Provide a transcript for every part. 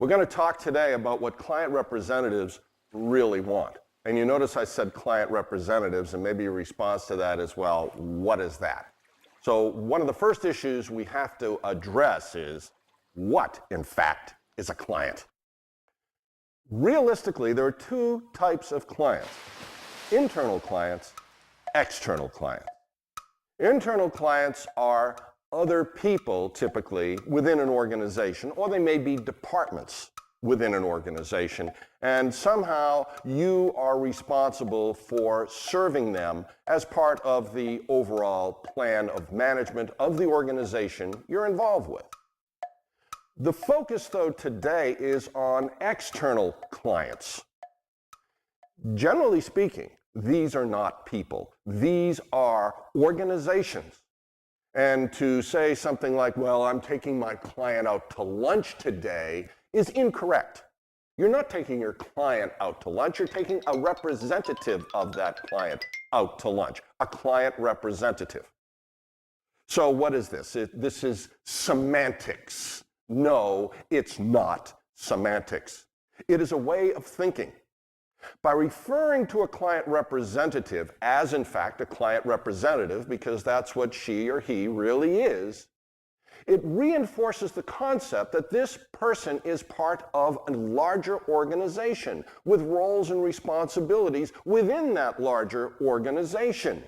We're going to talk today about what client representatives really want. And you notice I said client representatives, and maybe your response to that is, well, what is that? So one of the first issues we have to address is what, in fact, is a client? Realistically, there are two types of clients: internal clients, external clients. Internal clients are other people, typically, within an organization, or they may be departments within an organization, and somehow you are responsible for serving them as part of the overall plan of management of the organization you're involved with. The focus, though, today is on external clients. Generally speaking, these are not people. These are organizations. And to say something like, well, I'm taking my client out to lunch today is incorrect. You're not taking your client out to lunch. You're taking a representative of that client out to lunch, a client representative. So what is this? This is semantics. No, it's not semantics. It is a way of thinking. By referring to a client representative as, in fact, a client representative, because that's what she or he really is, it reinforces the concept that this person is part of a larger organization with roles and responsibilities within that larger organization.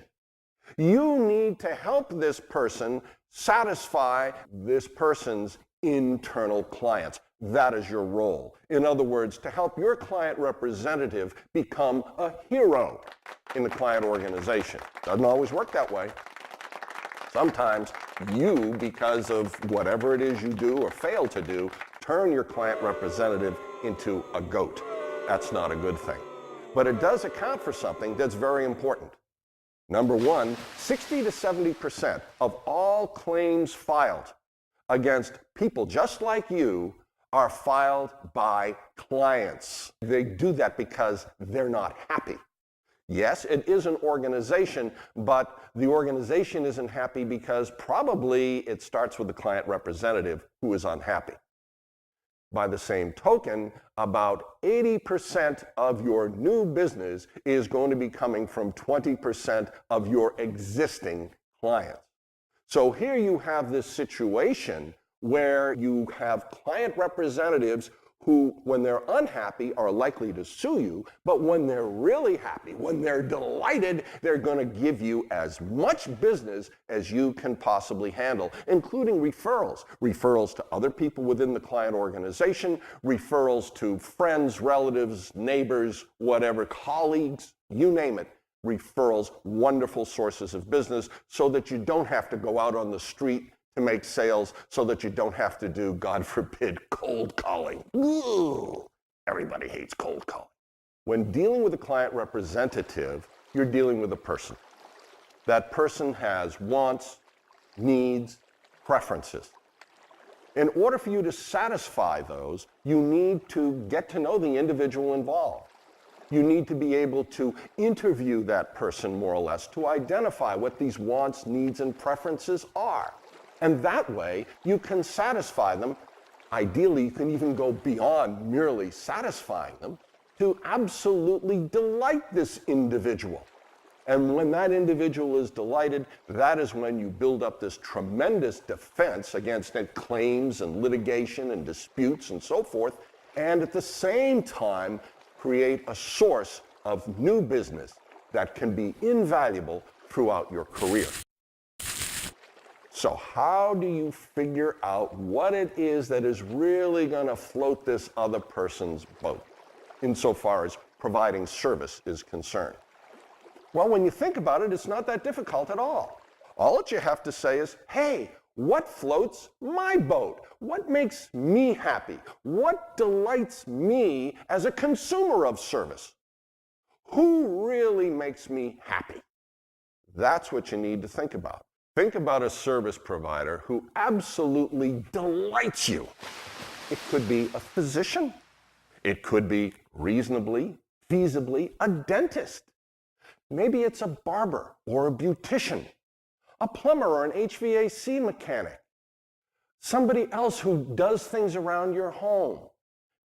You need to help this person satisfy this person's internal clients. That is your role. In other words, to help your client representative become a hero in the client organization. Doesn't always work that way. Sometimes you, because of whatever it is you do or fail to do, turn your client representative into a goat. That's not a good thing. But it does account for something that's very important. Number one, 60 to 70% of all claims filed against people just like you are filed by clients. They do that because they're not happy. Yes, it is an organization, but the organization isn't happy because probably it starts with the client representative who is unhappy. By the same token, about 80% of your new business is going to be coming from 20% of your existing clients. So here you have this situation where you have client representatives who, when they're unhappy, are likely to sue you, but when they're really happy, when they're delighted, they're going to give you as much business as you can possibly handle, including referrals. Referrals to other people within the client organization, referrals to friends, relatives, neighbors, whatever, colleagues, you name it. Referrals, wonderful sources of business, so that you don't have to go out on the street to make sales, so that you don't have to do, God forbid, cold calling. Ooh, everybody hates cold calling. When dealing with a client representative, you're dealing with a person. That person has wants, needs, preferences. In order for you to satisfy those, you need to get to know the individual involved. You need to be able to interview that person, more or less, to identify what these wants, needs, and preferences are. And that way, you can satisfy them. Ideally, you can even go beyond merely satisfying them to absolutely delight this individual. And when that individual is delighted, that is when you build up this tremendous defense against claims and litigation and disputes and so forth, and at the same time, create a source of new business that can be invaluable throughout your career. So how do you figure out what it is that is really going to float this other person's boat, insofar as providing service is concerned? Well, when you think about it, it's not that difficult at all. All that you have to say is, hey, what floats my boat? What makes me happy? What delights me as a consumer of service? Who really makes me happy? That's what you need to think about. Think about a service provider who absolutely delights you. It could be a physician. It could be reasonably, feasibly, a dentist. Maybe it's a barber or a beautician, a plumber or an HVAC mechanic, somebody else who does things around your home.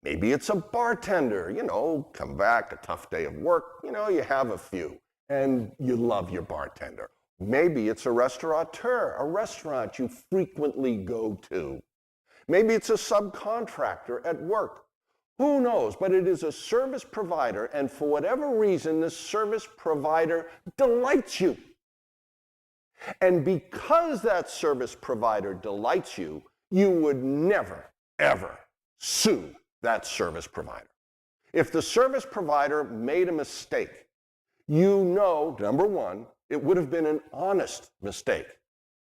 Maybe it's a bartender, come back, a tough day of work, you have a few, and you love your bartender. Maybe it's a restaurateur, a restaurant you frequently go to. Maybe it's a subcontractor at work. Who knows? But it is a service provider, and for whatever reason, this service provider delights you. And because that service provider delights you, you would never, ever sue that service provider. If the service provider made a mistake, number one, it would have been an honest mistake,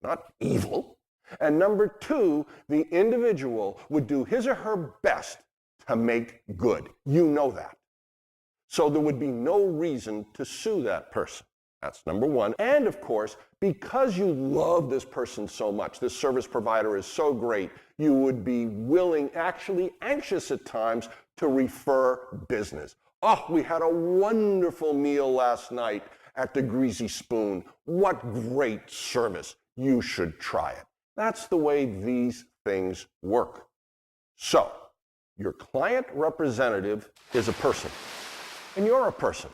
not evil. And number two, the individual would do his or her best to make good. You know that. So there would be no reason to sue that person. That's number one. And of course, because you love this person so much, this service provider is so great, you would be willing, actually anxious at times, to refer business. Oh, we had a wonderful meal last night at the Greasy Spoon. What great service. You should try it. That's the way these things work. So, your client representative is a person, and you're a person.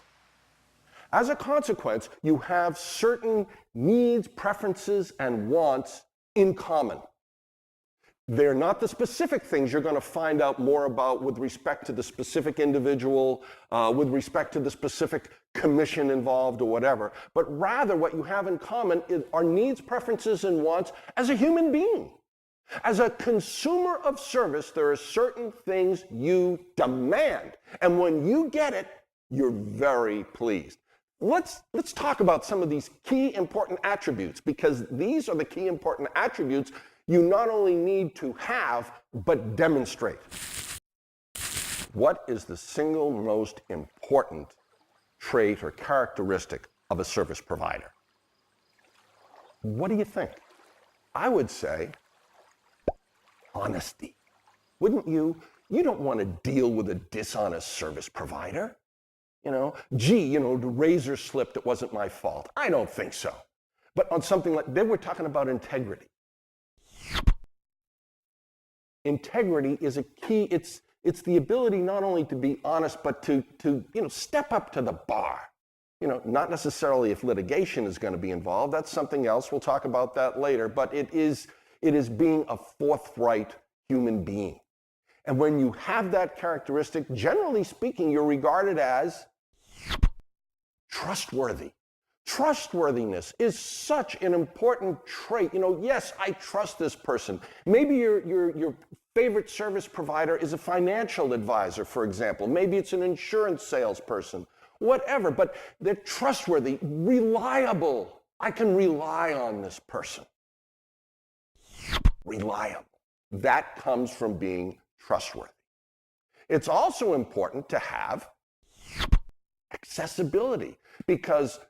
As a consequence, you have certain needs, preferences, and wants in common. They're not the specific things you're going to find out more about with respect to the specific individual, with respect to the specific commission involved or whatever, but rather what you have in common are needs, preferences, and wants as a human being. As a consumer of service, there are certain things you demand, and when you get it, you're very pleased. Let's talk about some of these key important attributes, because these are the key important attributes you not only need to have, but demonstrate. What is the single most important trait or characteristic of a service provider? What do you think? I would say honesty. Wouldn't you? You don't want to deal with a dishonest service provider. The razor slipped, it wasn't my fault. I don't think so. But on something like, then we're talking about integrity. Integrity is a key, it's the ability not only to be honest, but to step up to the bar. Not necessarily if litigation is going to be involved, that's something else, we'll talk about that later, but it is being a forthright human being. And when you have that characteristic, generally speaking, you're regarded as trustworthy. Trustworthiness is such an important trait. Yes, I trust this person. Maybe your favorite service provider is a financial advisor, for example. Maybe it's an insurance salesperson, whatever, but they're trustworthy, reliable. I can rely on this person. Reliable. That comes from being trustworthy. It's also important to have accessibility, because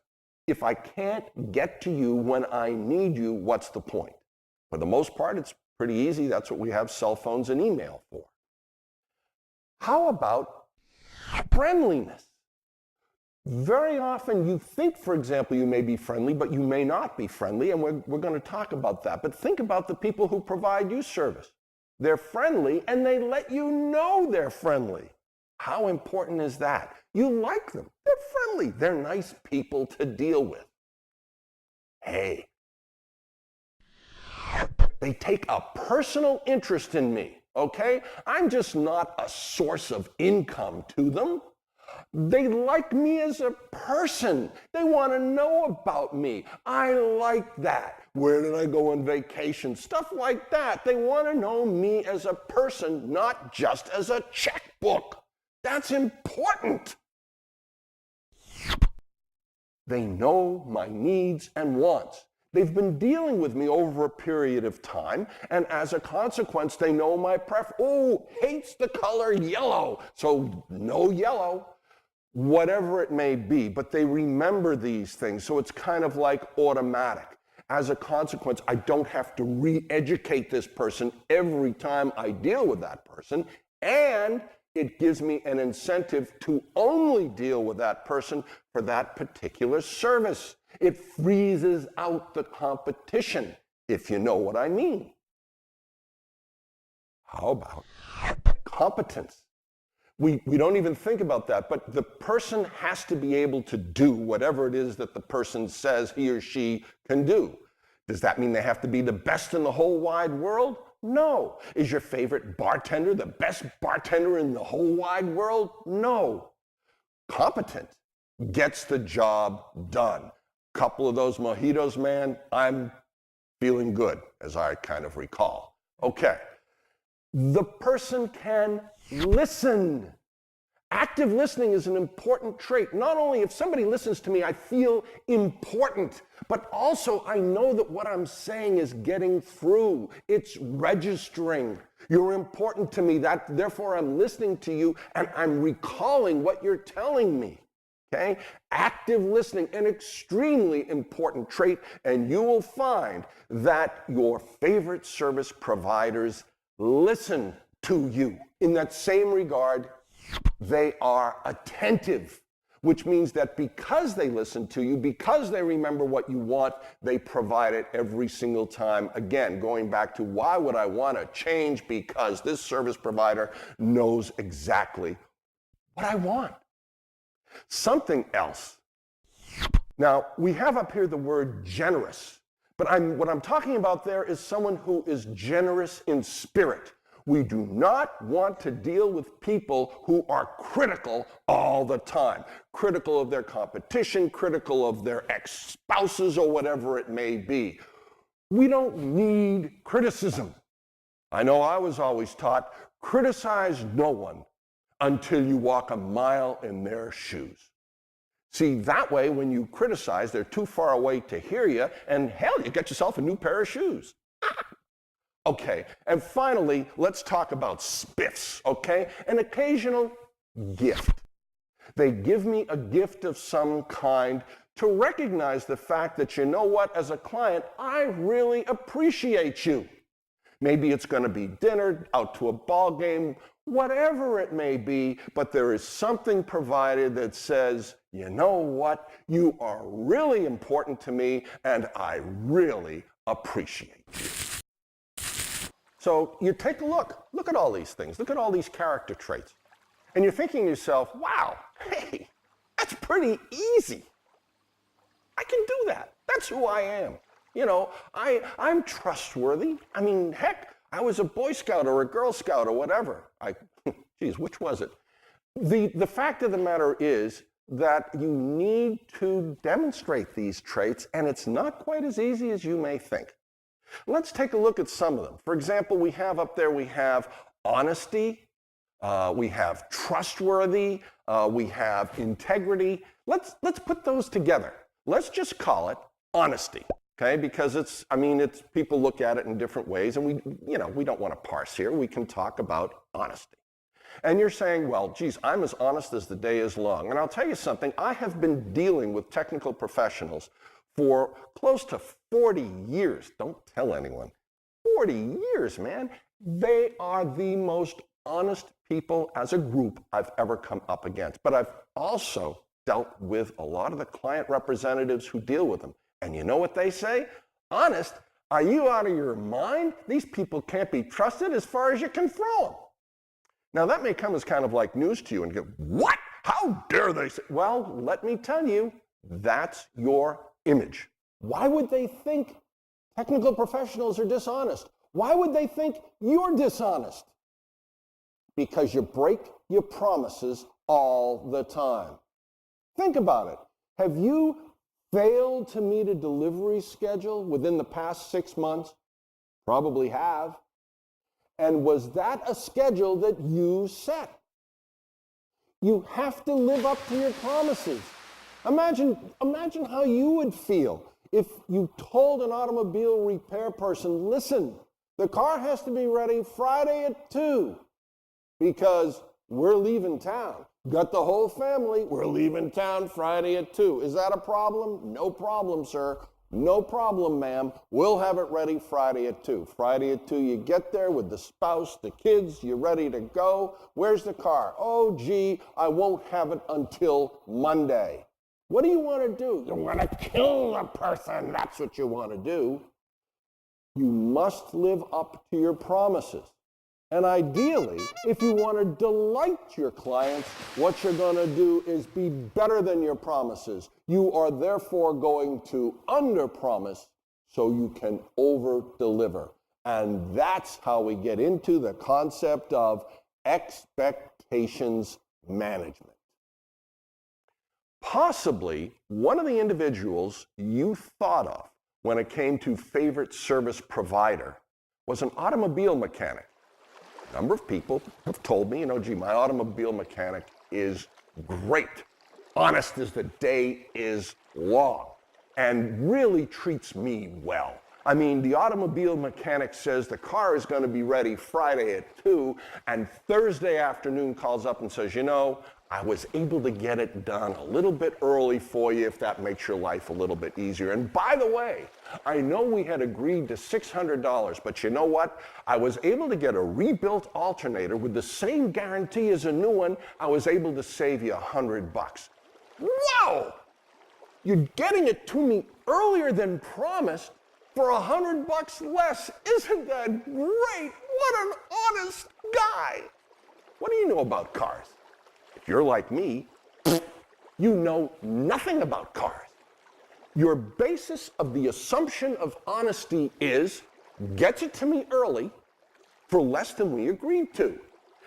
if I can't get to you when I need you, what's the point? For the most part, it's pretty easy. That's what we have cell phones and email for. How about friendliness? Very often you think, for example, you may be friendly, but you may not be friendly, and we're going to talk about that. But think about the people who provide you service. They're friendly, and they let you know they're friendly. How important is that? You like them. They're friendly. They're nice people to deal with. Hey, they take a personal interest in me, okay? I'm just not a source of income to them. They like me as a person. They want to know about me. I like that. Where did I go on vacation? Stuff like that. They want to know me as a person, not just as a checkbook. That's important. They know my needs and wants. They've been dealing with me over a period of time, and as a consequence, they know my preference. Oh, hates the color yellow, so no yellow. Whatever it may be, but they remember these things, so it's kind of like automatic. As a consequence, I don't have to re-educate this person every time I deal with that person, and it gives me an incentive to only deal with that person for that particular service. It freezes out the competition, if you know what I mean. How about competence? We don't even think about that, but the person has to be able to do whatever it is that the person says he or she can do. Does that mean they have to be the best in the whole wide world? No. Is your favorite bartender the best bartender in the whole wide world? No. Competent gets the job done. Couple of those mojitos, man, I'm feeling good, as I kind of recall. Okay. The person can listen. Active listening is an important trait. Not only if somebody listens to me, I feel important, but also I know that what I'm saying is getting through. It's registering. You're important to me. Therefore, I'm listening to you and I'm recalling what you're telling me. Okay? Active listening, an extremely important trait, and you will find that your favorite service providers listen to you. In that same regard, they are attentive, which means that because they listen to you, because they remember what you want, they provide it every single time. Again, going back to why would I want to change? Because this service provider knows exactly what I want. Something else. Now, we have up here the word generous, but what I'm talking about there is someone who is generous in spirit. We do not want to deal with people who are critical all the time. Critical of their competition, critical of their ex-spouses or whatever it may be. We don't need criticism. I know I was always taught, criticize no one until you walk a mile in their shoes. See, that way when you criticize, they're too far away to hear you, and hell, you get yourself a new pair of shoes. Okay, and finally, let's talk about spiffs, okay? An occasional gift. They give me a gift of some kind to recognize the fact that, you know what, as a client, I really appreciate you. Maybe it's going to be dinner, out to a ball game, whatever it may be, but there is something provided that says, you know what, you are really important to me, and I really appreciate you. So you take a look at all these things, look at all these character traits, and you're thinking to yourself, wow, hey, that's pretty easy. I can do that. That's who I am. You know, I'm trustworthy. I mean, heck, I was a Boy Scout or a Girl Scout or whatever. Geez, which was it? The fact of the matter is that you need to demonstrate these traits, and it's not quite as easy as you may think. Let's take a look at some of them. For example, we have honesty, we have trustworthy, we have integrity. Let's put those together. Let's just call it honesty, okay? Because it's people look at it in different ways, and we don't want to parse here. We can talk about honesty. And you're saying, well, geez, I'm as honest as the day is long. And I'll tell you something, I have been dealing with technical professionals for close to 40 years. Don't tell anyone. 40 years, man. They are the most honest people as a group I've ever come up against. But I've also dealt with a lot of the client representatives who deal with them. And you know what they say? Honest? Are you out of your mind? These people can't be trusted as far as you can throw them. Now that may come as kind of like news to you and go, what? How dare they say? Well, let me tell you, that's your image. Why would they think technical professionals are dishonest? Why would they think you're dishonest? Because you break your promises all the time. Think about it. Have you failed to meet a delivery schedule within the past 6 months? Probably have. And was that a schedule that you set? You have to live up to your promises. Imagine how you would feel if you told an automobile repair person, listen, the car has to be ready Friday at 2 because we're leaving town. Got the whole family, we're leaving town Friday at 2. Is that a problem? No problem, sir. No problem, ma'am. We'll have it ready Friday at 2. Friday at 2, you get there with the spouse, the kids, you're ready to go. Where's the car? Oh, gee, I won't have it until Monday. What do you want to do? You want to kill the person. That's what you want to do. You must live up to your promises. And ideally, if you want to delight your clients, what you're going to do is be better than your promises. You are therefore going to under-promise so you can over-deliver. And that's how we get into the concept of expectations management. Possibly one of the individuals you thought of when it came to favorite service provider was an automobile mechanic. A number of people have told me, gee, my automobile mechanic is great, honest as the day is long, and really treats me well. I mean, the automobile mechanic says the car is going to be ready Friday at 2, and Thursday afternoon calls up and says, I was able to get it done a little bit early for you if that makes your life a little bit easier. And by the way, I know we had agreed to $600, but you know what? I was able to get a rebuilt alternator with the same guarantee as a new one. I was able to save you $100. Wow! You're getting it to me earlier than promised for $100 less. Isn't that great? What an honest guy. What do you know about cars? If you're like me, you know nothing about cars. Your basis of the assumption of honesty is, gets it to me early for less than we agreed to.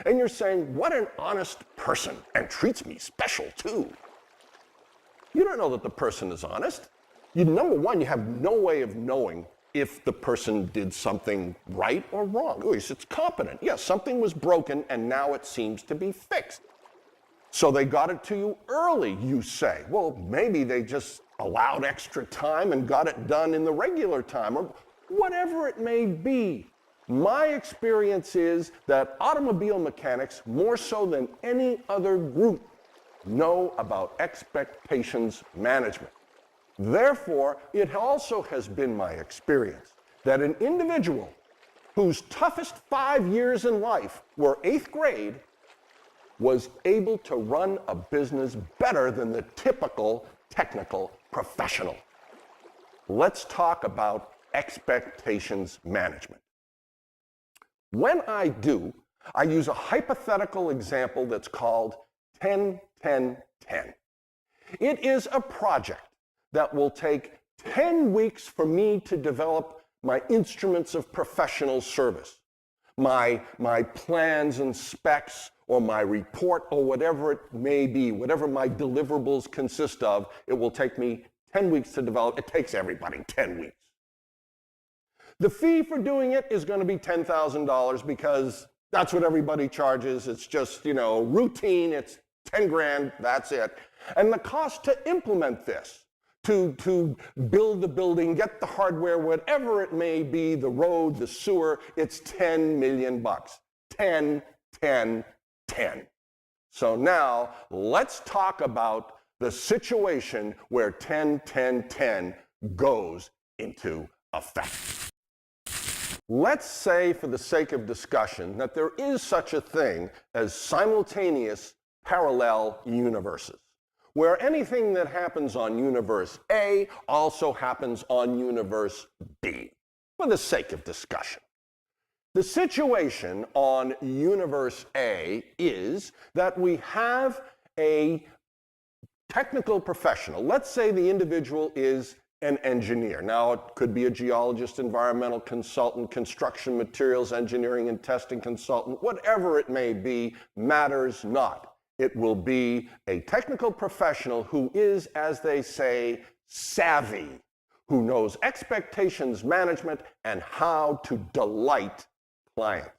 And you're saying, what an honest person, and treats me special too. You don't know that the person is honest. Number one, you have no way of knowing if the person did something right or wrong. At least it's competent. Yes, something was broken and now it seems to be fixed. So they got it to you early, you say. Well, maybe they just allowed extra time and got it done in the regular time, or whatever it may be. My experience is that automobile mechanics, more so than any other group, know about expectations management. Therefore, it also has been my experience that an individual whose toughest 5 years in life were 8th grade was able to run a business better than the typical technical professional. Let's talk about expectations management. When I do, I use a hypothetical example that's called 10-10-10. It is a project that will take 10 weeks for me to develop my instruments of professional service, my plans and specs, or my report, or whatever it may be, whatever my deliverables consist of. It will take me 10 weeks to develop. It takes everybody 10 weeks. The fee for doing it is going to be $10,000 because that's what everybody charges. It's just, routine. It's 10 grand, that's it. And the cost to implement this, to build the building, get the hardware, whatever it may be, the road, the sewer, it's $10 million. 10, 10, 10. So now let's talk about the situation where 10, 10, 10 goes into effect. Let's say, for the sake of discussion, that there is such a thing as simultaneous parallel universes, where anything that happens on universe A also happens on universe B, for the sake of discussion. The situation on universe A is that we have a technical professional. Let's say the individual is an engineer. Now, it could be a geologist, environmental consultant, construction materials engineering and testing consultant, whatever it may be, matters not. It will be a technical professional who is, as they say, savvy, who knows expectations management and how to delight clients.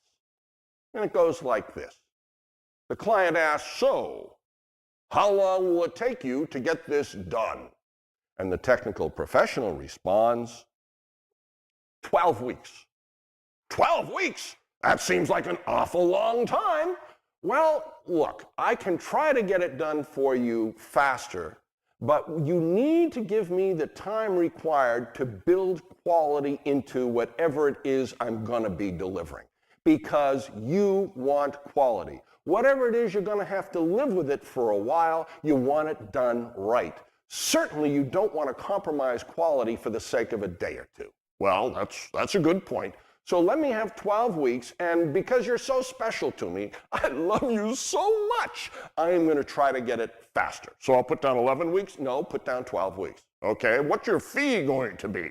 And it goes like this. The client asks, so, how long will it take you to get this done? And the technical professional responds, 12 weeks. 12 weeks? That seems like an awful long time. Well, look, I can try to get it done for you faster, but you need to give me the time required to build quality into whatever it is I'm going to be delivering, because you want quality. Whatever it is, you're going to have to live with it for a while. You want it done right. Certainly, you don't want to compromise quality for the sake of a day or two. Well, that's a good point. So let me have 12 weeks, and because you're so special to me, I love you so much, I am going to try to get it faster. So I'll put down 11 weeks? No, put down 12 weeks. Okay, what's your fee going to be?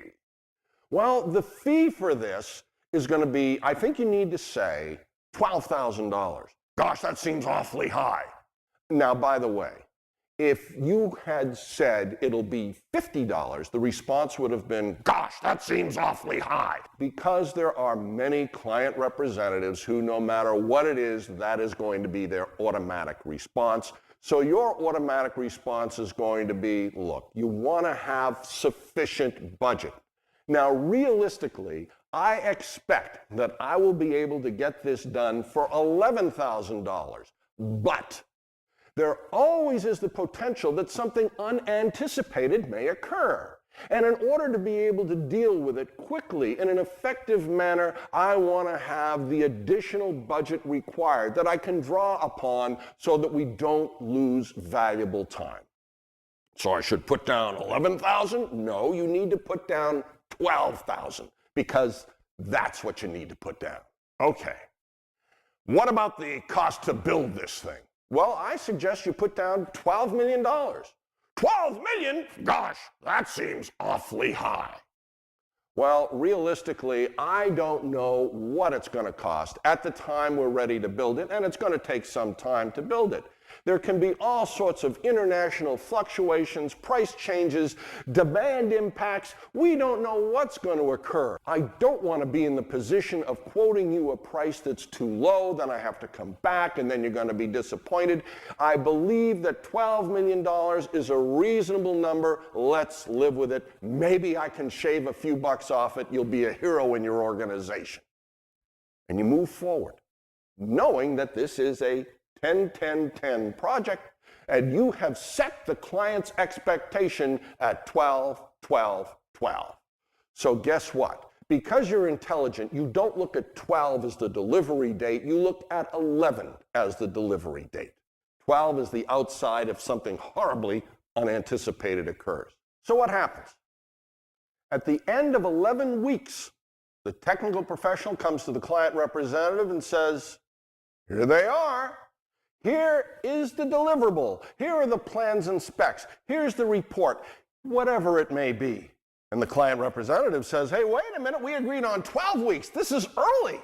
Well, the fee for this is going to be, I think you need to say, $12,000. Gosh, that seems awfully high. Now, by the way, if you had said it'll be $50, the response would have been, gosh, that seems awfully high. Because there are many client representatives who, no matter what it is, that is going to be their automatic response. So your automatic response is going to be, look, you want to have sufficient budget. Now, realistically, I expect that I will be able to get this done for $11,000, but there always is the potential that something unanticipated may occur. And in order to be able to deal with it quickly in an effective manner, I want to have the additional budget required that I can draw upon so that we don't lose valuable time. So I should put down 11,000? No, you need to put down 12,000 because that's what you need to put down. Okay. What about the cost to build this thing? Well, I suggest you put down $12 million. $12 million? Gosh, that seems awfully high. Well, realistically, I don't know what it's going to cost at the time we're ready to build it, and it's going to take some time to build it. There can be all sorts of international fluctuations, price changes, demand impacts. We don't know what's going to occur. I don't want to be in the position of quoting you a price that's too low, then I have to come back, and then you're going to be disappointed. I believe that $12 million is a reasonable number. Let's live with it. Maybe I can shave a few bucks off it. You'll be a hero in your organization. And you move forward, knowing that this is a 10-10-10 project, and you have set the client's expectation at 12, 12, 12. So guess what? Because you're intelligent, you don't look at 12 as the delivery date, you look at 11 as the delivery date. 12 is the outside if something horribly unanticipated occurs. So what happens? At the end of 11 weeks, the technical professional comes to the client representative and says, here they are. Here is the deliverable. Here are the plans and specs. Here's the report, whatever it may be. And the client representative says, hey, wait a minute, we agreed on 12 weeks. This is early.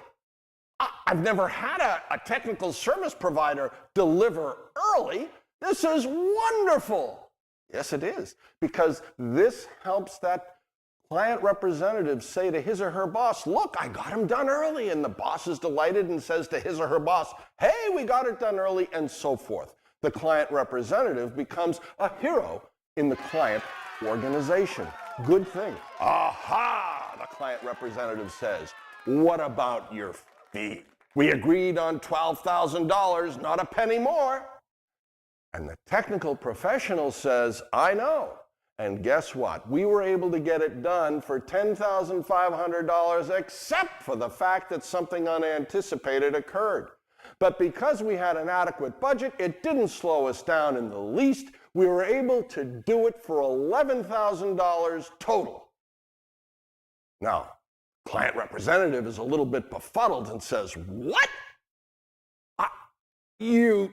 I've never had a technical service provider deliver early. This is wonderful. Yes, it is, because this helps that client representative say to his or her boss, look, I got him done early, and the boss is delighted and says to his or her boss, hey, we got it done early, and so forth. The client representative becomes a hero in the client organization. Good thing. Aha, the client representative says, what about your fee? We agreed on $12,000, not a penny more. And the technical professional says, I know. And guess what? We were able to get it done for $10,500 except for the fact that something unanticipated occurred. But because we had an adequate budget, it didn't slow us down in the least. We were able to do it for $11,000 total. Now, client representative is a little bit befuddled and says, what? You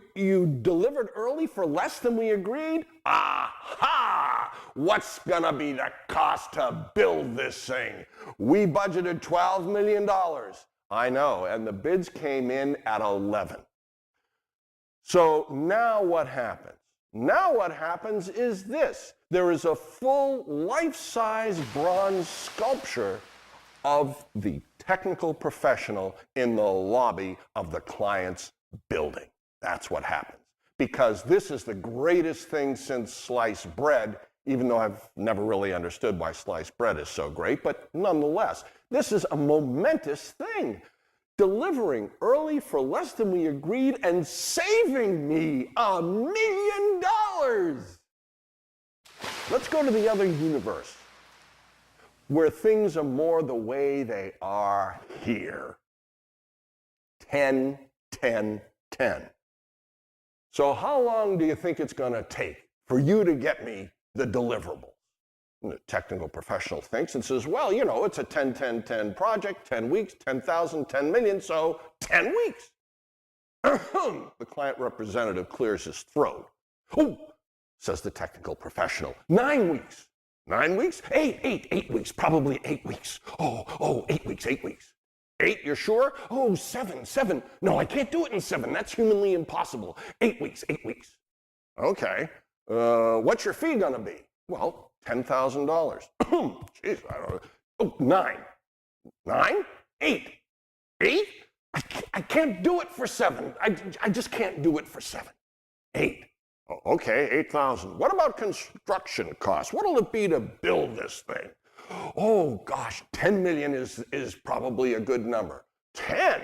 delivered early for less than we agreed? Aha! What's gonna be the cost to build this thing? We budgeted $12 million. I know, and the bids came in at 11. So now what happens? Now what happens is this. There is a full life-size bronze sculpture of the technical professional in the lobby of the client's building. That's what happens. Because this is the greatest thing since sliced bread, even though I've never really understood why sliced bread is so great, but nonetheless, this is a momentous thing. Delivering early for less than we agreed and saving me $1 million. Let's go to the other universe, where things are more the way they are here. 10, 10, 10. So how long do you think it's going to take for you to get me the deliverable? And the technical professional thinks and says, well, you know, it's a 10-10-10 project, 10 weeks, 10,000, 10 million, so 10 weeks. The client representative clears his throat. Oh, says the technical professional, 9 weeks. 9 weeks? 8 weeks, probably 8 weeks. Oh, 8 weeks, 8 weeks. 8, you're sure? Oh, 7. No, I can't do it in 7. That's humanly impossible. 8 weeks, 8 weeks. Okay. What's your fee gonna be? Well, $10,000. Jeez, I don't know. Oh, 9. 9? 8. 8? I can't do it for 7. I just can't do it for 7. 8. Oh, okay, 8,000. What about construction costs? What'll it be to build this thing? Oh, gosh, 10 million is probably a good number. 10.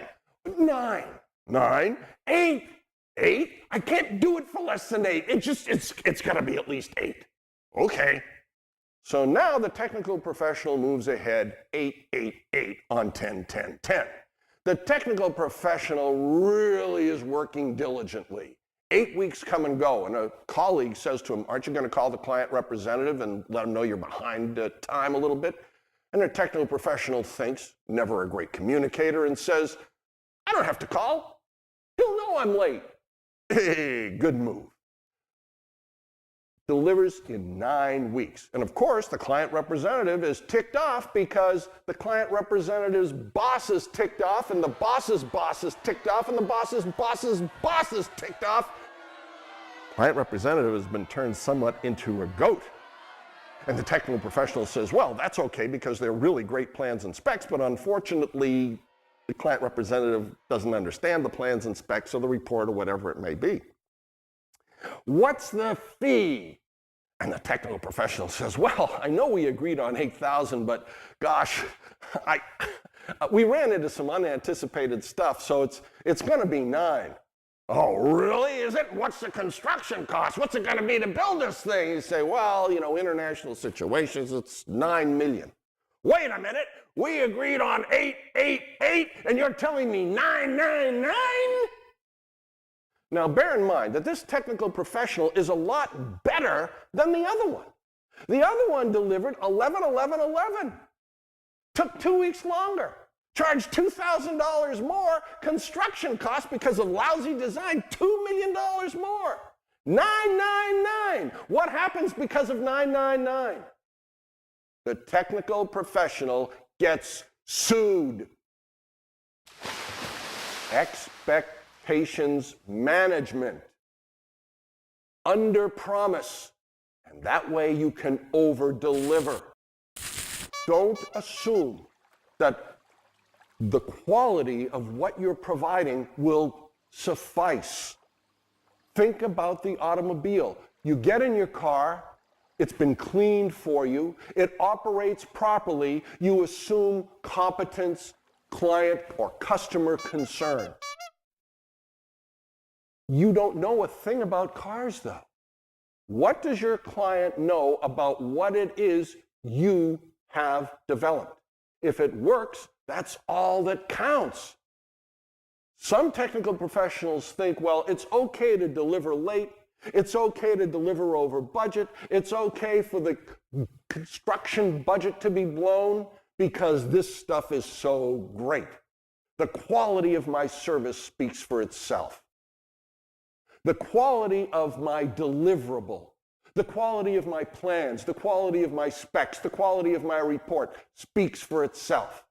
9. 9. 8. 8? I can't do it for less than 8. It's got to be at least 8. Okay. So now the technical professional moves ahead 8, 8, 8 on 10, 10, 10. The technical professional really is working diligently. 8 weeks come and go, and a colleague says to him, aren't you going to call the client representative and let him know you're behind time a little bit? And the technical professional thinks, never a great communicator, and says, I don't have to call. He'll know I'm late. Hey, good move. Delivers in 9 weeks. And of course, the client representative is ticked off because the client representative's boss is ticked off, and the boss's boss is ticked off, and the boss's boss's boss is ticked off. Client representative has been turned somewhat into a goat. And the technical professional says, well, that's okay because they're really great plans and specs, but unfortunately, the client representative doesn't understand the plans and specs or the report or whatever it may be. What's the fee? And the technical professional says, well, I know we agreed on 8,000, but gosh, we ran into some unanticipated stuff, so it's going to be 9. Oh, really? Is it? What's the construction cost? What's it going to be to build this thing? You say, well, you know, international situations, it's 9 million. Wait a minute. We agreed on 8, 8, 8, and you're telling me 9, 9, 9? Now, bear in mind that this technical professional is a lot better than the other one. The other one delivered 11, 11, 11. Took 2 weeks longer. Charged $2,000 more construction costs because of lousy design, $2 million more. 999. What happens because of 999? The technical professional gets sued. Expectations management. Under promise. And that way you can over deliver. Don't assume that the quality of what you're providing will suffice. Think about the automobile. You get in your car, it's been cleaned for you, it operates properly, you assume competence, client or customer concern. You don't know a thing about cars though. What does your client know about what it is you have developed? If it works, that's all that counts. Some technical professionals think, well, it's okay to deliver late, it's okay to deliver over budget, it's okay for the construction budget to be blown because this stuff is so great. The quality of my service speaks for itself. The quality of my deliverable, the quality of my plans, the quality of my specs, the quality of my report speaks for itself,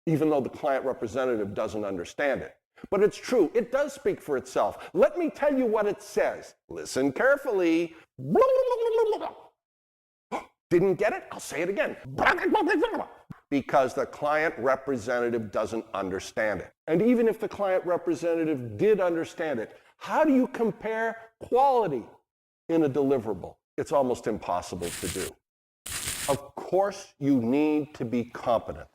even though the client representative doesn't understand it. But it's true, it does speak for itself. Let me tell you what it says. Listen carefully. Didn't get it? I'll say it again. Because the client representative doesn't understand it. And even if the client representative did understand it, how do you compare quality in a deliverable? It's almost impossible to do. Of course, you need to be competent.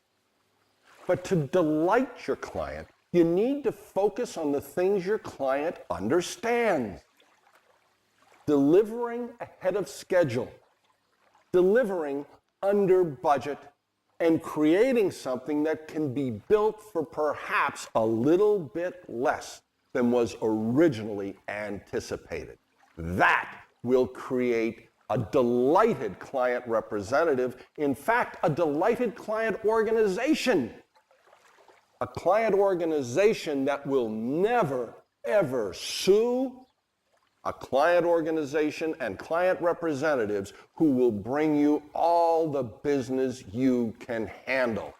But to delight your client, you need to focus on the things your client understands. Delivering ahead of schedule, delivering under budget, and creating something that can be built for perhaps a little bit less than was originally anticipated. That will create a delighted client representative, in fact, a delighted client organization. A client organization that will never, ever sue. A client organization and client representatives who will bring you all the business you can handle.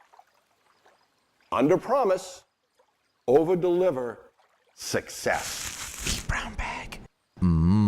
Under promise, over deliver, success. eBrownbag.